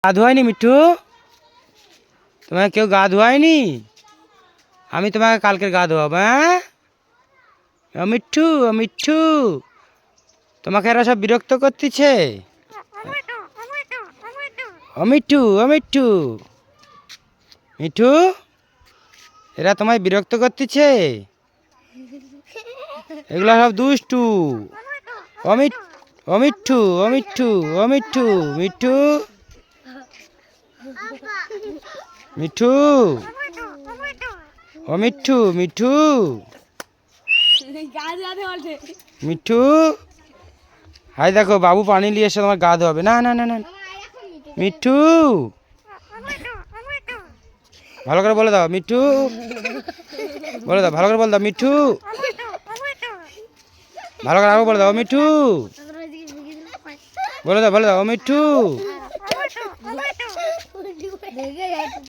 গা ধোয়ায়নি মিঠু? তোমাকে কেউ গা ধোয়ায়নি? আমি তোমাকে কালকে গা ধোয়াবো। হ্যাঁ ও মিঠু, ও মিঠু, তোমাকে এরা সব বিরক্ত করতেছে। ও মিঠু, ও মিঠু, মিঠু, এরা তোমায় বিরক্ত করতেছে। এগুলা সব দুষ্টু। ও মিঠু, ও মিঠু, ও মিঠু, মিঠু, মিঠু, ও মিঠু, মিঠু, মিঠু, হাই দেখো বাবু পানি নিয়ে এসে তোমার গা ধোয়াবে। না না না না, মিঠু, ভালো করে বলে দাও মিঠু, বলে দাও ভালো করে বলে দাও মিঠু, ভালো করে আরো বলে দাও মিঠু, বলে দাও ও মিঠু।